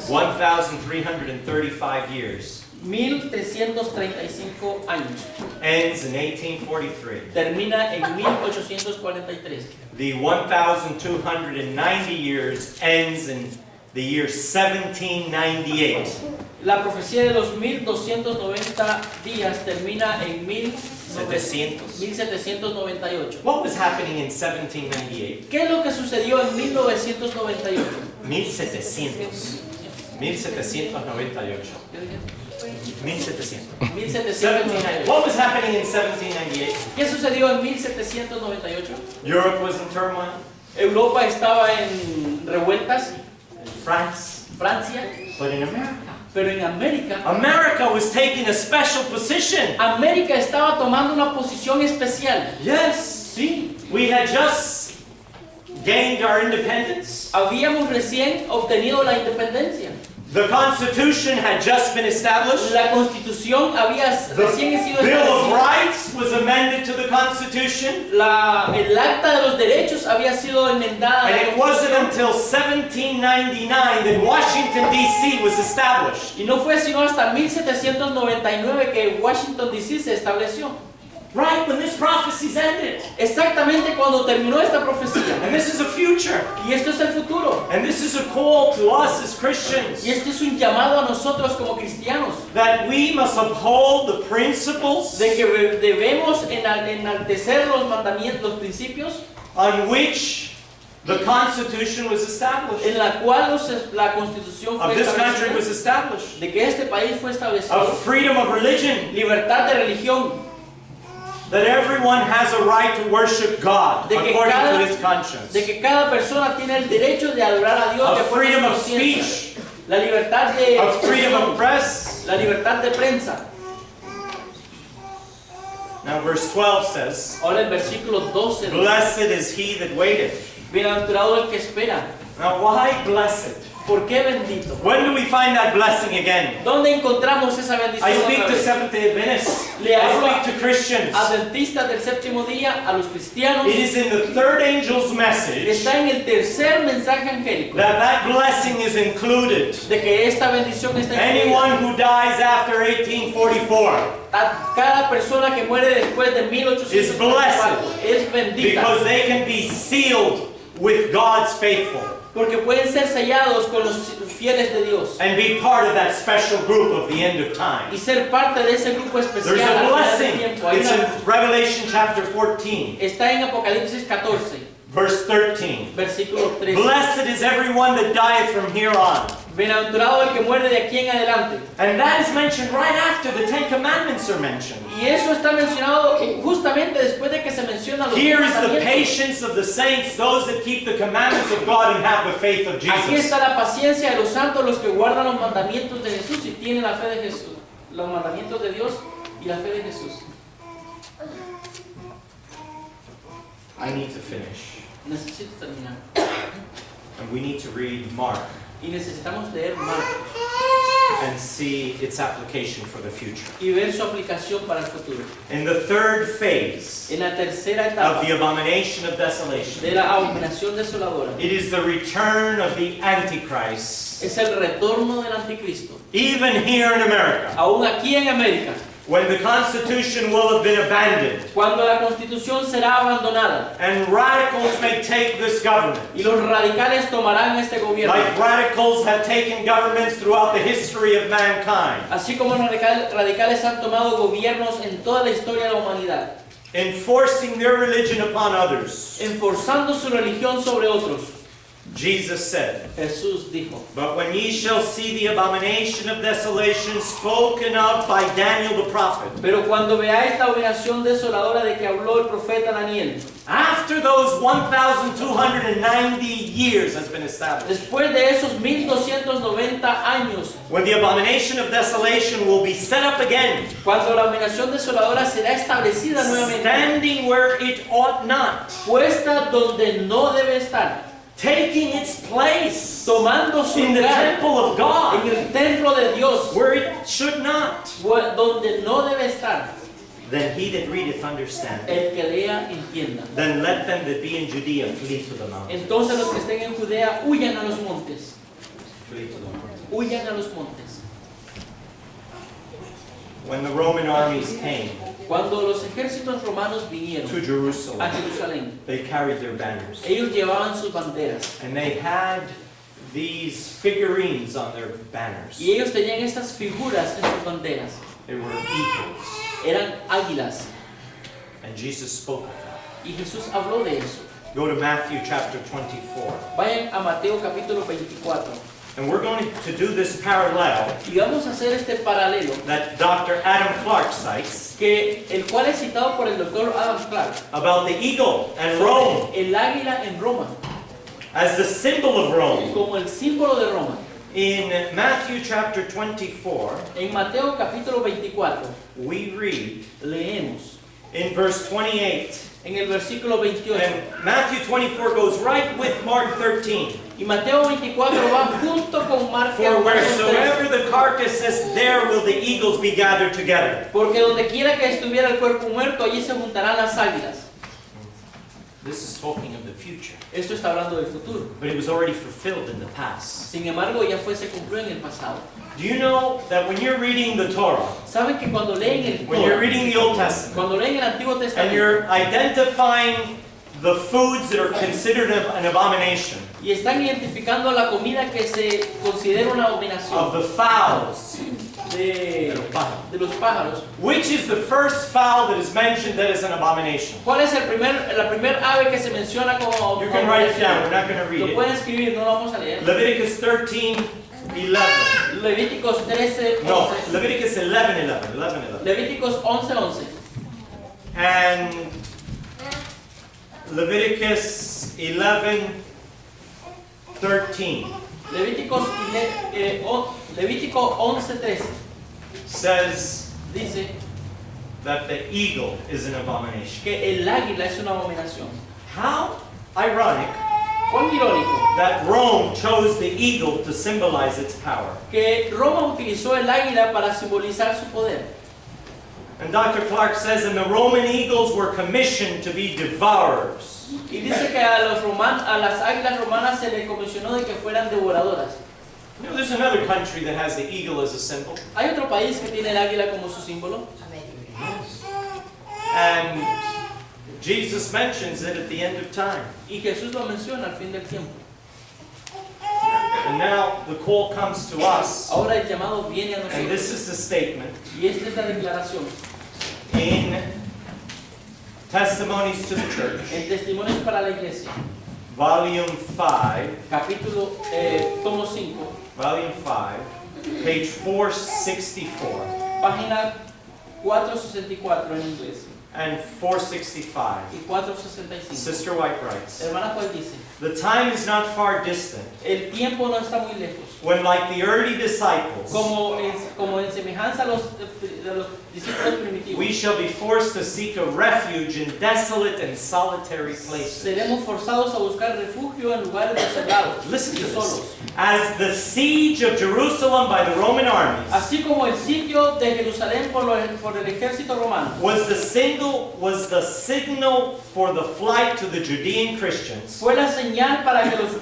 profecía. 1,335 years. 1335 años. Ends in 1843. Termina en 1843. The 1,290 years ends in the year 1798. La profecía de los 1290 días termina en 1798. What was happening in 1798? ¿Qué es lo que sucedió en 1998? 1798. 1700. 1798. What was happening in 1798? ¿Qué sucedió en 1798? Europe was in turmoil. Europa estaba en revueltas, France. Francia, But in America, pero en América, America was taking a special position. América estaba tomando una posición especial. Yes. Sí, We had just gained our independence. habíamos recién obtenido la independencia. The Constitution had just been established. La Constitución había The recién sido Bill of establecida. Rights was amended to the Constitution. El acta de los derechos había sido enmendada. And it wasn't until 1799 that Washington, D.C. was established. Y no fue sino hasta 1799 que Washington D.C. se estableció. Right when this prophecy's ended. Exactamente cuando terminó esta profecía. And this is a future. Y esto es el futuro. And this is a call to us as Christians. Y esto es un llamado a nosotros como cristianos. That we must uphold the principles De que debemos enaltecer los mandamientos, los principios on which the Constitution was established. en la cual la Constitución fue Of this country was establecida. established. De que este país fue establecido. Of freedom of religion. Libertad de religión. That everyone has a right to worship God De que according cada- to his conscience. De que cada persona tiene el derecho de adorar a Dios Of de acuerdo a freedom su of conciencia. speech. La libertad de Of freedom of expresión, press. la libertad de prensa. Now verse 12 says, Ahora el versículo 12 dice, Blessed is he that waiteth. bienaventurado el que espera. Now why blessed? ¿Por qué bendito? When do we find that blessing again? ¿Dónde encontramos esa bendición? I speak otra to vez? Seventh-day Adventists. Le I hablo speak to Christians. Adventistas del séptimo día, a los cristianos. It is in the third angel's message Está en el tercer mensaje angélico that blessing is included. de que esta bendición está incluida. Anyone who dies after 1844 A cada persona que muere después de Is 1844 es bendita. because they can be sealed with God's faithful Porque pueden ser sellados con los fieles de Dios. and be part of that special group of the end of time. Y ser parte de ese grupo especial. There's a al final del blessing. tiempo. Hay It's una- in Revelation chapter 14, Está en Apocalipsis 14, verse 13. versículo 13. Blessed is everyone that dieth from here on. Bienaventurado el que muere de aquí en adelante. And that is mentioned right after the Ten Commandments are mentioned. Y eso está mencionado justamente después de que se menciona los Here is the mandamientos. patience of the saints, those that keep the commandments of God and have the faith of Aquí Jesus. está la paciencia de los santos, los que guardan los mandamientos de Jesús y tienen la fe de Jesús. Los mandamientos de Dios y la fe de Jesús. I need to finish. Necesito terminar. And we need to read Mark Y necesitamos leer Marcos and see its application for the future. y ver su aplicación para el futuro. In the third phase En la tercera of etapa the abomination of desolation, de la abominación desoladora it is the return of the Antichrist. es el retorno del anticristo. Even here in America, Aún aquí en América, when the Constitution will have been abandoned, cuando la Constitución será abandonada and radicals may take this government, y los radicales tomarán este gobierno, like radicals have taken governments throughout the history of mankind, así como los radicales han tomado gobiernos en toda la historia de la humanidad, enforcing their religion upon others. enforzando su religión sobre otros. Jesus said, Jesús dijo, But when ye shall see the abomination of desolation spoken of by Daniel the prophet, pero cuando veáis la abominación desoladora de que habló el profeta Daniel, after those 1,290 years has been established, después de esos 1290 años, when the abomination of desolation will be set up again, cuando la abominación desoladora será establecida nuevamente, standing where it ought not, puesta donde no debe estar, taking its place tomando su in the lugar temple of en God, el templo de Dios, where it should not, donde no debe estar. then he that readeth understand. El que lea entienda. Then let them that be in Judea flee to the mountains. Entonces los que estén en Judea huyan a los montes. huyan a los montes. When the Roman armies came Cuando los ejércitos romanos vinieron to a Jerusalem, Jerusalén, they carried their banners. ellos llevaban sus banderas And they had these figurines on their banners. y ellos tenían estas figuras en sus banderas. They were eagles. Eran águilas And Jesus spoke of that. y Jesús habló de eso. Go to Matthew chapter 24. Vayan a Mateo capítulo 24 And we're going to do this parallel y vamos a hacer este paralelo that Dr. Adam Clark cites el cual es citado por el doctor Adam Clark about the eagle and Rome sobre el águila en Roma as the symbol of Rome. como el símbolo de Roma. In Matthew chapter 24, En Mateo capítulo 24 we read leemos in verse 28. en el versículo 28 And Matthew 24 goes right with Mark 13. y Mateo 24 va junto con Marcos For 13. wheresoever the carcass is, there will the eagles be gathered together. Porque donde quiera que estuviera el cuerpo muerto, allí se juntarán las águilas. This is talking of the future. Esto está hablando del futuro. But it was already fulfilled in the past. Sin embargo, ya se cumplió en el pasado. Do you know that when you're reading the Torah, ¿Saben que cuando leen el when you're Torah, reading the Old Testament, cuando leen el Antiguo and Testamento you're identifying the foods that are considered an abomination, y están identificando la comida que se considera una of abominación the fowls, de los pájaros, which is the first fowl that is mentioned that is an abomination? ¿cuál es la primer ave que se menciona como You can write it down, we're not going to read Lo it. pueden escribir, no lo vamos a leer. Leviticus 13:11. Levíticos 13, 11. No, Leviticus 11:11. Levíticos 11:11. And Leviticus 11:13 Levítico 11:13 says dice that the eagle is an abomination. que el águila es una abominación. How ironic Cuán irónico that Rome chose the eagle to symbolize its power. que Roma utilizó el águila para simbolizar su poder. And Dr. Clark says, and the Roman eagles were commissioned to be devourers. Y dice que a las águilas romanas se les comisionó de que fueran devoradoras. You know, there's another country that has the eagle as a symbol. Hay otro país que tiene el águila como su símbolo. And Jesus mentions it at the end of time. Y Jesús lo menciona al fin del tiempo. And now the call comes to us. Ahora el llamado viene a And this nosotros. is the statement Y esta es la declaración. in Testimonies to the Church, En Testimonios para la Iglesia, Volume 5, capítulo, tomo 5, Volume 5, page 464 página 464 en inglés and 465. y 465. Sister White writes, Hermana, ¿cuál dice? the time is not far distant El tiempo no está muy lejos. when, like the early disciples, Como en semejanza a los discípulos primitivos, we shall be forced to seek a refuge in desolate and solitary places. seremos forzados a buscar refugio en lugares desertados Listen y to solos. this. As the siege of Jerusalem by the Roman armies Así como el sitio de Jerusalén por el ejército romano was the signal for the flight to the Judean Christians, fue la señal para que los